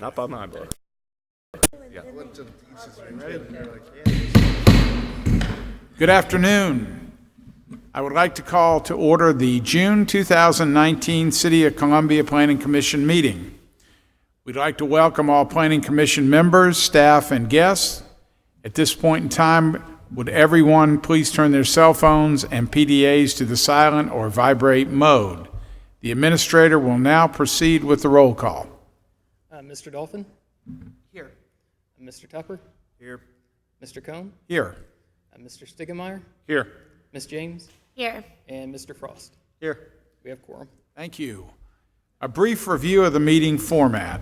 Not by my book. Good afternoon. I would like to call to order the June 2019 City of Columbia Planning Commission meeting. We'd like to welcome all Planning Commission members, staff, and guests. At this point in time, would everyone please turn their cell phones and PDAs to the silent or vibrate mode? The administrator will now proceed with the roll call. Mr. Dolphin? Here. Mr. Tupper? Here. Mr. Cohn? Here. Mr. Stigmeyer? Here. Ms. James? Here. And Mr. Frost. Here. We have quorum. Thank you. A brief review of the meeting format.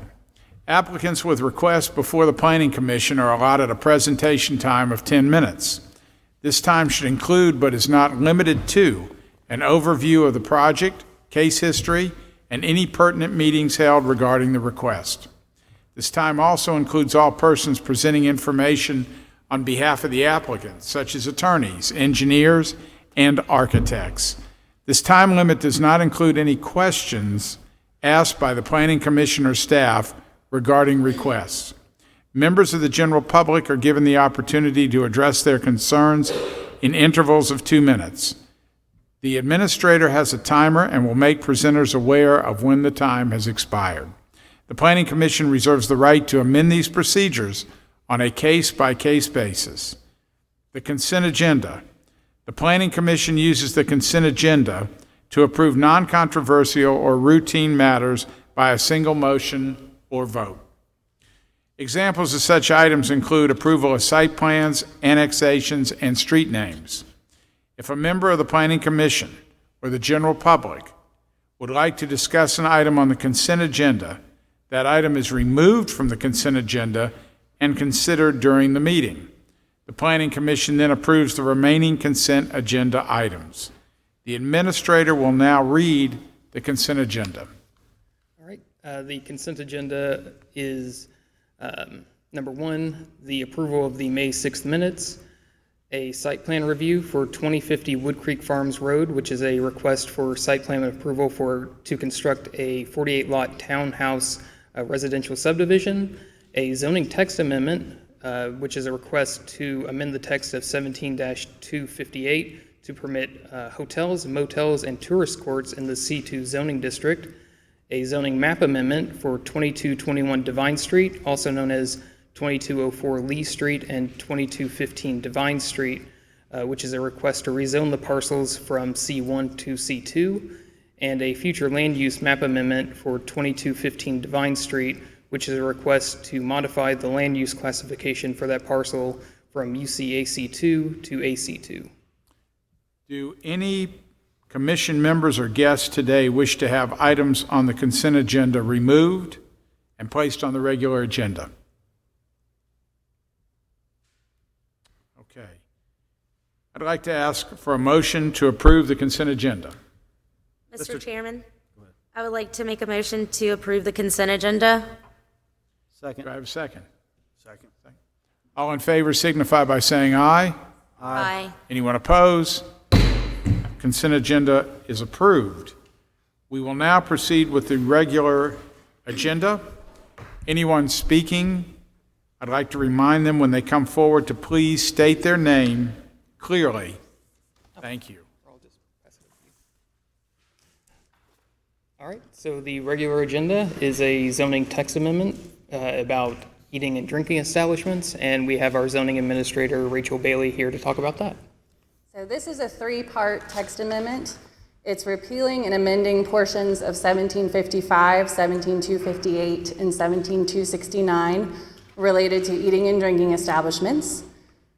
Applicants with requests before the Planning Commission are allotted a presentation time of 10 minutes. This time should include, but is not limited to, an overview of the project, case history, and any pertinent meetings held regarding the request. This time also includes all persons presenting information on behalf of the applicant, such as attorneys, engineers, and architects. This time limit does not include any questions asked by the Planning Commission or staff regarding requests. Members of the general public are given the opportunity to address their concerns in intervals of 2 minutes. The administrator has a timer and will make presenters aware of when the time has expired. The Planning Commission reserves the right to amend these procedures on a case-by-case basis. The consent agenda. The Planning Commission uses the consent agenda to approve non-controversial or routine matters by a single motion or vote. Examples of such items include approval of site plans, annexations, and street names. If a member of the Planning Commission or the general public would like to discuss an item on the consent agenda, that item is removed from the consent agenda and considered during the meeting. The Planning Commission then approves the remaining consent agenda items. The administrator will now read the consent agenda. All right. The consent agenda is number 1, the approval of the May 6th minutes, a site plan review for 2050 Wood Creek Farms Road, which is a request for site plan approval to construct a 48-lot townhouse residential subdivision, a zoning text amendment, which is a request to amend the text of 17-258 to permit hotels, motels, and tourist courts in the C2 zoning district, a zoning map amendment for 2221 Divine Street, also known as 2204 Lee Street and 2215 Divine Street, which is a request to rezone the parcels from C1 to C2, and a future land use map amendment for 2215 Divine Street, which is a request to modify the land use classification for that parcel from UCAC2 to AC2. Do any commission members or guests today wish to have items on the consent agenda removed and placed on the regular agenda? Okay. I'd like to ask for a motion to approve the consent agenda. Mr. Chairman, I would like to make a motion to approve the consent agenda. Second. Do I have a second? Second. All in favor signify by saying aye. Aye. Anyone oppose? Consent agenda is approved. We will now proceed with the regular agenda. Anyone speaking, I'd like to remind them when they come forward to please state their name clearly. Thank you. All right, so the regular agenda is a zoning text amendment about eating and drinking establishments, and we have our zoning administrator, Rachel Bailey, here to talk about that. So this is a 3-part text amendment. It's repealing and amending portions of 1755, 17258, and 17269 related to eating and drinking establishments.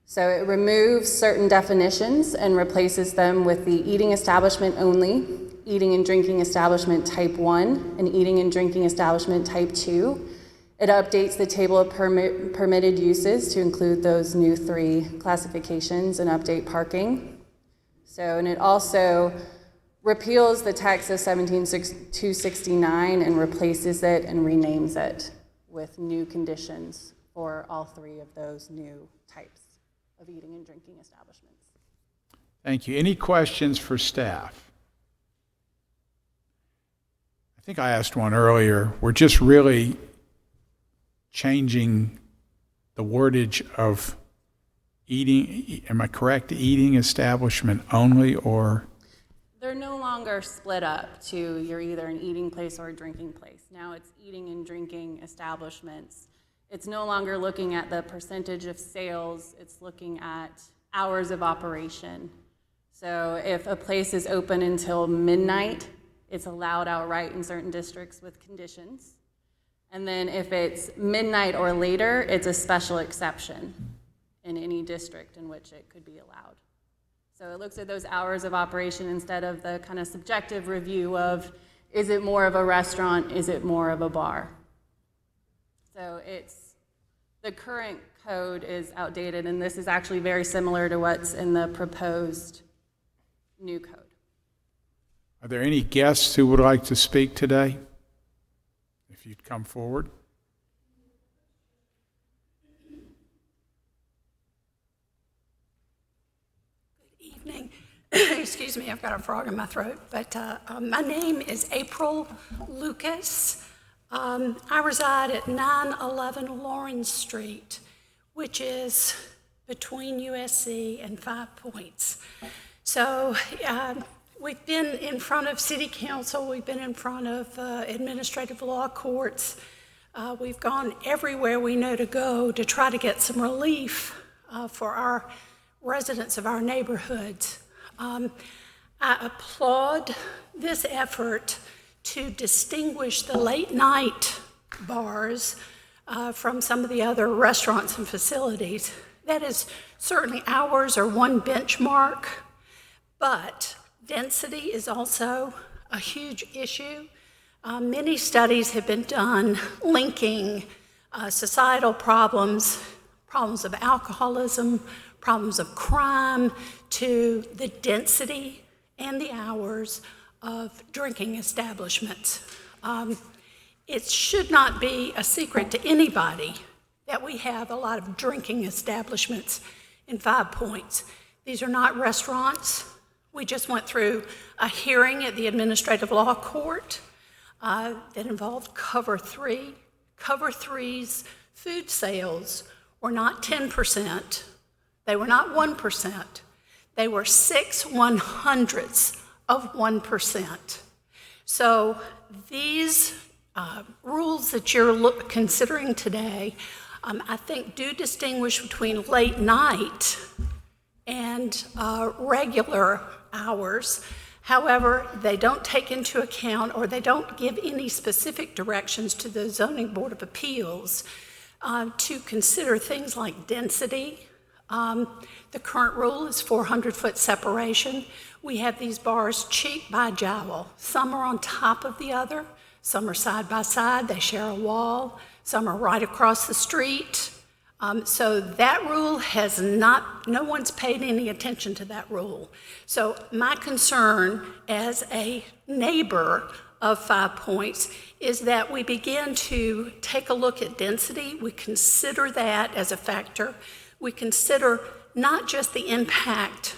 So it removes certain definitions and replaces them with the eating establishment only, eating and drinking establishment type 1, and eating and drinking establishment type 2. It updates the table of permitted uses to include those new 3 classifications and update parking. And it also repeals the text of 17269 and replaces it and renames it with new conditions for all 3 of those new types of eating and drinking establishments. Thank you. Any questions for staff? I think I asked one earlier. We're just really changing the wordage of eating, am I correct, eating establishment only, or? They're no longer split up to you're either an eating place or a drinking place. Now it's eating and drinking establishments. It's no longer looking at the percentage of sales, it's looking at hours of operation. So if a place is open until midnight, it's allowed outright in certain districts with conditions. And then if it's midnight or later, it's a special exception in any district in which it could be allowed. So it looks at those hours of operation instead of the kind of subjective review of, is it more of a restaurant, is it more of a bar? So the current code is outdated, and this is actually very similar to what's in the proposed new code. Are there any guests who would like to speak today? If you'd come forward. Evening. Excuse me, I've got a frog in my throat. But my name is April Lucas. I reside at 911 Lawrence Street, which is between USC and 5 Points. So we've been in front of City Council, we've been in front of administrative law courts. We've gone everywhere we know to go to try to get some relief for our residents of our neighborhoods. I applaud this effort to distinguish the late night bars from some of the other restaurants and facilities. That is certainly ours are one benchmark, but density is also a huge issue. Many studies have been done linking societal problems of alcoholism, problems of crime, to the density and the hours of drinking establishments. It should not be a secret to anybody that we have a lot of drinking establishments in 5 Points. These are not restaurants. We just went through a hearing at the Administrative Law Court that involved Cover 3. Cover 3's food sales were not 10%. They were not 1%. They were 6/100ths of 1%. So these rules that you're considering today, I think do distinguish between late night and regular hours. However, they don't take into account, or they don't give any specific directions to the Zoning Board of Appeals to consider things like density. The current rule is 400-foot separation. We have these bars cheek by jowl. Some are on top of the other, some are side by side, they share a wall, some are right across the street. So that rule has no one's paid any attention to that rule. So my concern as a neighbor of 5 Points is that we begin to take a look at density. We consider that as a factor. We consider not just the impact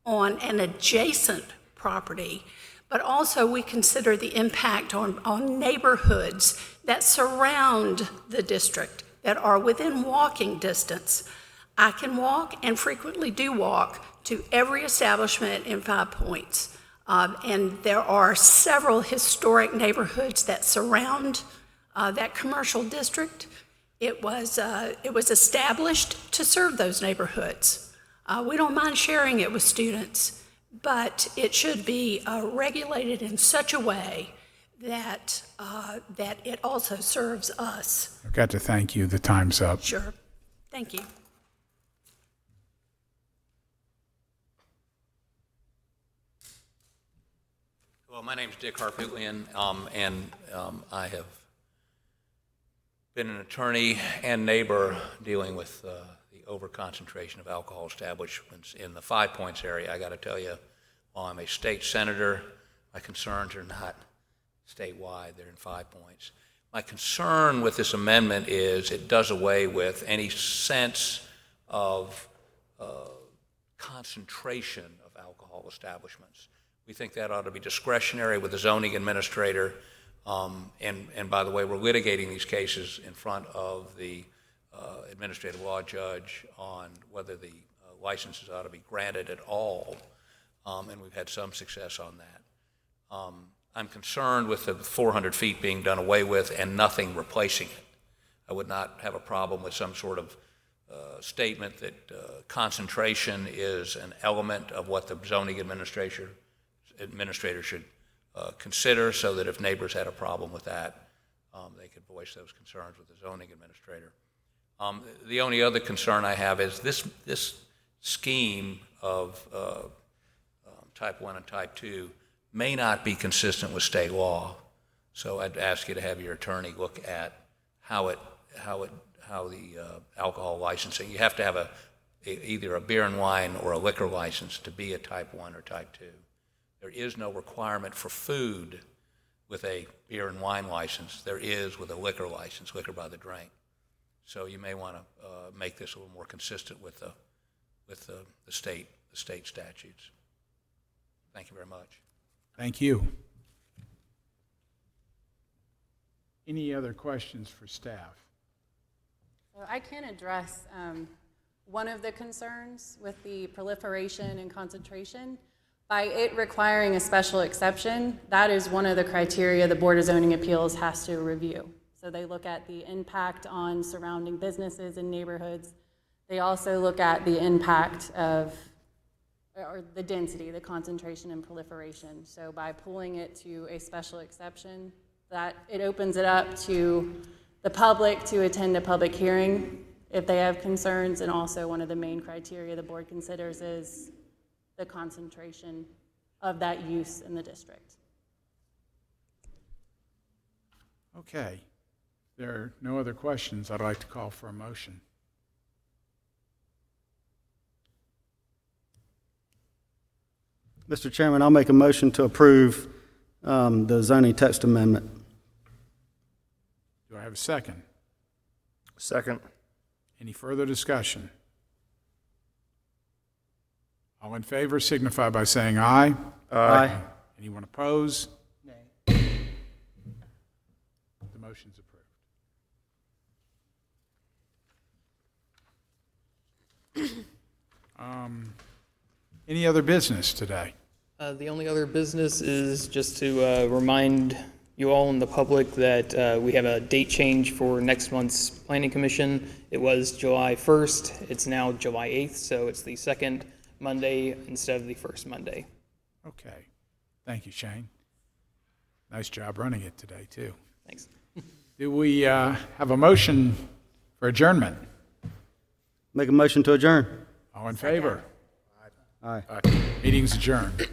on an adjacent property, but also we consider the impact on neighborhoods that surround the district, that are within walking distance. I can walk, and frequently do walk, to every establishment in 5 Points. And there are several historic neighborhoods that surround that commercial district. It was established to serve those neighborhoods. We don't mind sharing it with students, but it should be regulated in such a way that it also serves us. I've got to thank you. The time's up. Sure. Thank you. Well, my name's Dick Harpootlian, and I have been an attorney and neighbor dealing with the overconcentration of alcohol establishments in the 5 Points area. I got to tell you, while I'm a state senator, my concerns are not statewide, they're in 5 Points. My concern with this amendment is it does away with any sense of concentration of alcohol establishments. We think that ought to be discretionary with the zoning administrator. And by the way, we're litigating these cases in front of the administrative law judge on whether the licenses ought to be granted at all, and we've had some success on that. I'm concerned with the 400 feet being done away with and nothing replacing it. I would not have a problem with some sort of statement that concentration is an element of what the zoning administrator should consider, so that if neighbors had a problem with that, they could voice those concerns with the zoning administrator. The only other concern I have is this scheme of type 1 and type 2 may not be consistent with state law. So I'd ask you to have your attorney look at how the alcohol licensing, you have to have either a beer and wine or a liquor license to be a type 1 or type 2. There is no requirement for food with a beer and wine license. There is with a liquor license, liquor by the drink. So you may want to make this a little more consistent with the state statutes. Thank you very much. Thank you. Any other questions for staff? So I can address one of the concerns with the proliferation and concentration. By it requiring a special exception, that is one of the criteria the Board of Zoning Appeals has to review. So they look at the impact on surrounding businesses and neighborhoods. They also look at the impact of, or the density, the concentration and proliferation. So by pulling it to a special exception, that it opens it up to the public to attend a public hearing if they have concerns, and also one of the main criteria the board considers is the concentration of that use in the district. Okay. There are no other questions. I'd like to call for a motion. Mr. Chairman, I'll make a motion to approve the zoning text amendment. Do I have a second? Second. Any further discussion? All in favor signify by saying aye. Aye. Anyone oppose? Nay. The motion's approved. Any other business today? The only other business is just to remind you all and the public that we have a date change for next month's Planning Commission. It was July 1st. It's now July 8th, so it's the second Monday instead of the first Monday. Okay. Thank you, Shane. Nice job running it today, too. Thanks. Do we have a motion for adjournment? Make a motion to adjourn. All in favor? Aye. Meeting's adjourned.